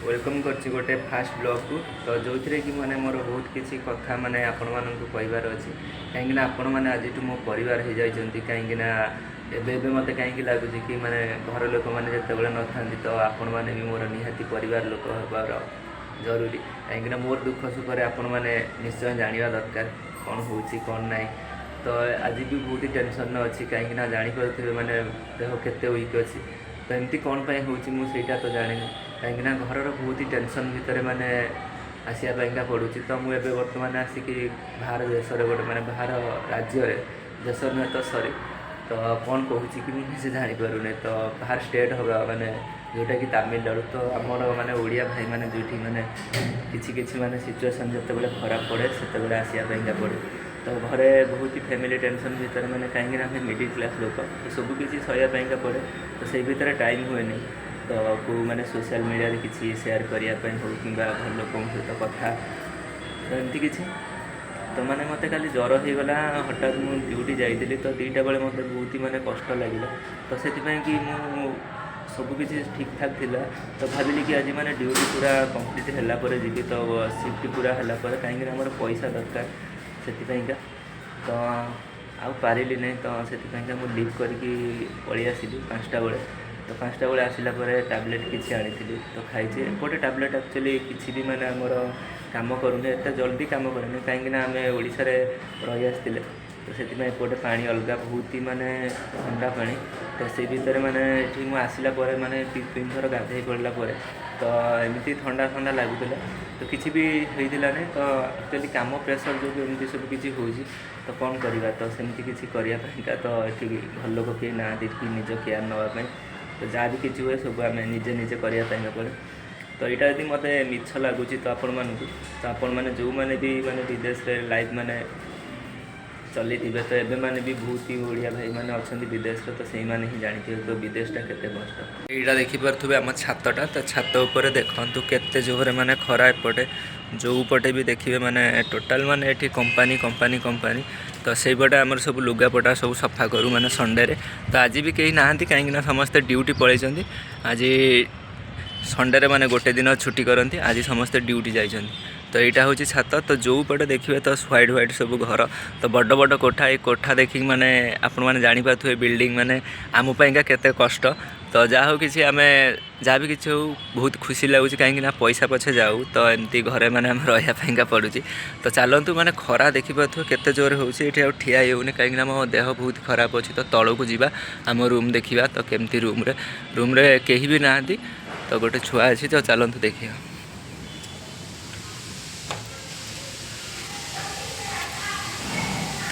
Welcome करछि गोटे fast blog को। तो जो थी कि माने मोर बहुत किसी कथा माने आपण मानक कहबार अच्छी कहीं आपण मैंने आज मो परिवार हो जाती कहीं एबे मत कहीं लगुच कि माने घर लोक मैंने जिते न था तो आपण मैंने भी मोर निहाती परिवार लोक हबार जरूरी कहीं मोर दुख सुख आपण मैंने निश्चय जाना दरकार कौन हो कौन ना। तो आज भी बहुत ही टेंशन अच्छी कहीं जापे मैंने देह केते वीक अच्छी तो एमती कौन पाई होटा तो जानी कहीं घर बहुत ही टेंशन भितर मैंने आसापा पड़ूँ। तो मुझे बर्तमान आसिक बाहर देश गोटे मैंने बाहर राज्य देश नुहे तो सरी तो कौन कहूँ कि मुझे जापारे तो बाहर स्टेट होगा मैंने जोटा कि तमिलनाडु। तो आमर मैंने ओडिया भाई मैंने जो मैंने किसी मैंने सिचुएसन जिते खराब पड़े से आसापा पड़े। तो घरे बहुत ही फैमिली टेंशन भितर मैंने कहीं मिडिल क्लास लोक तो सबकि सहायपाई पड़े तो से भितर टाइम हुए नहीं तो को मैंने सोशल मीडिया किसी शेयर करने हो कि घर लोक सहित कथा तो एमती किसी तो मैंने मत खाली ज्वर हो गला हठात मुझे ड्यूटी जाइली तो 2टा बेले मत बहुत ही मैंने कष्ट लगे तो से कि सबकि ठीक ठाक थिला। तो भाविली कि आज मैंने ड्यूटी पूरा कंप्लीट है जी तो शिफ्ट पूरा है कहीं आम पैसा दरकार से तो आउ पारिली नहीं तो से मुझे लिव करके पलि आसिली 5टा बेले। तो 5टा बेले आसला टैबलेट किसी आनी तो खाई एपटे टैबलेट एक्चुअली किसी भी मैंने आमर कम करूँ एत जल्दी कम करें कहीं आम ओडिशा रही आसते तो से एपटे पानी अलग बहुत ही माने ठंडा पानी तो से भितर मैंने ये आसला माने 3 थर गाधे पड़ा तो एमती ठंडा ठंडा लगुला तो किसी भी होता नहीं तो एक्चुअली कम प्रेसर जो एमती सब किसी हो तो कौन करवा तो सेमती किसी करने तो ये घर लोक किए ना कि निज केयर नापी तो जहाँ भी किसी हुए सब आम निजे निजे करने पड़े। तो यहाँ यदि मत मिछ लगुच तो आपण मानक तो आपण मैंने जो मैंने भी माने विदेश लाइफ मैंने चली थे तो एबे माने भी बहुत ही ओडिया भाई मैंने अच्छा विदेश तो से मैंने ही जानी तो विदेशटा केते कष्ट। यहाँ देखिपे आम छातटा तो छात उपर देखु केते जोरे मैंने खरा एपटे जो पटे भी देखिए मैंने टोटाल मैंने ये कंपानी कंपानी कंपानी तो से पटे आम सब लुगापटा सब सफा करूँ मैंने संडे तो आज भी कहीं ना कहीं समस्ते ड्यूटी पलैंती आज संडे मैंने गोटे दिन छुट्टी करती आज समस्ते ड्यूटी जाइए। तो यहाँ हूँ छात तो जो पटे देखिए तो व्हाइट व्हाइट सब घर तो बड़ बड़ कोठा ये कोठा देखिक मैंने आपण मैंने जापारे बिल्डिंग मैंने आम केते कष्ट तो जहाँ हो कि आम जहाँ भी किसी हो बहुत खुशी लगुच कहीं पैसा पछे जाऊ तो एमती घरे मैंने आम रहा पड़ू। तो चलतु मैंने खरा देखिपे केते जोर होती ठिया होनी कहीं मो देह बहुत खराब अच्छी तो तलू को जावा आम रूम देखा तो केमती रूम्रे कहीं भी ना तो गोटे छुआ अच्छी तो चलतु देखिए।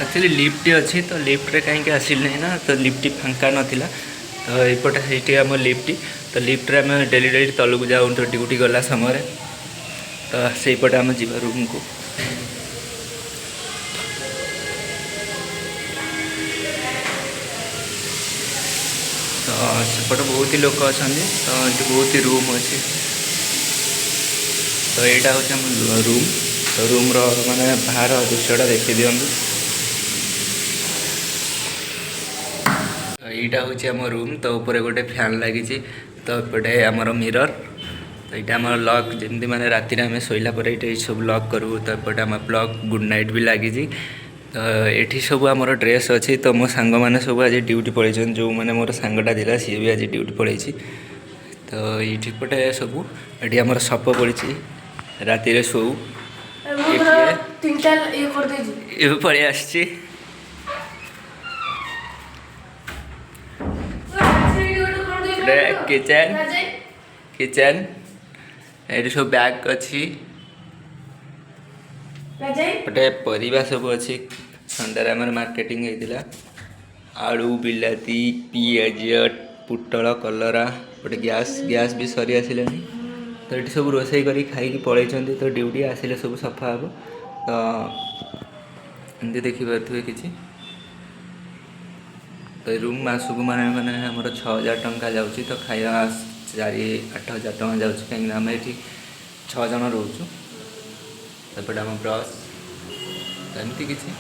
एक्चुअली लिफ्ट अच्छी तो लिफ्ट रे कहीं आसिल नहीं ना तो लिफ्ट फांका नाला तो यपटे ये आम लिफ्ट तो लिफ्ट रे आम डेली डेली तलू जाऊँ तो ड्यूटी गला समय तो से पटे आम जा रूम को। तो सेपटे बहुत ही लोग अच्छा तो ये बहुत ही रूम अच्छी तो यहाँ हूँ रूम तो रूम माने बाहर दृश्यटा देखी दिंतु। यहाँ हूँ आम रूम तो ऊपर गोटे फैन लगी तो एपटे आमर मिरर तो यहाँ आम लक जमी मैंने राति आम शोला ये सब लक करूँ तो एपटे आम प्लग गुड नाइट भी लगी तो ये सब आमर ड्रेस अच्छी तो मो सांग मैंने सब आज ड्यूटी पलैं जो मैंने मोर सांगटा था सी भी आज ड्यूटी पलैं तो ये पटे सब ये आमर सप पड़ी राति शो ये पलि आसी किचन किचन ये सब बैग अच्छी गोटे परिवा सब अच्छी संडे आम मार्केटिंग होता आलू बिलाती पियाज पुटल कलरा गोटे गैस भी सरी आसला तो ये सब रोषे कर खाई पलैंती तो ड्यूटी आसिले सब सफा हे तो एमती देखिपे किसी तो रूम मासक मैंने मैंने आम 6,000 टंका जाऊँगी तो खाଇବା 4-8,000 टंका जाऊँगी कहीं आम ये 6 जन रोचु एपटे आम ब्रश तो एमती किसी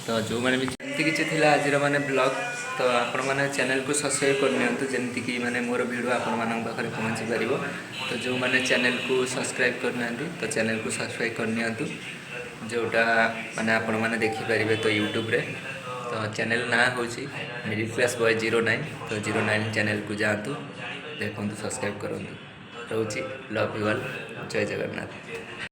तो जो मैंने भी एमती किसी आज मैंने ब्लॉग तो आपण मैंने चैनल को सब्सक्राइब करनी जमीक मैंने मोर वीडियो आपण मान पाखे पहुँची पार। तो जो मैंने चैनल को सब्सक्राइब करना तो चैनल को सब्सक्राइब करनी जोटा माने आपण मैंने देखिपारे तो यूट्यूब रे। तो चैनल ना हूँ मिडिल क्लास बॉय 09। तो 09 चैनल को जातु देखु सब्सक्राइब करूँ। रोची लव यू ऑल। जय जगन्नाथ।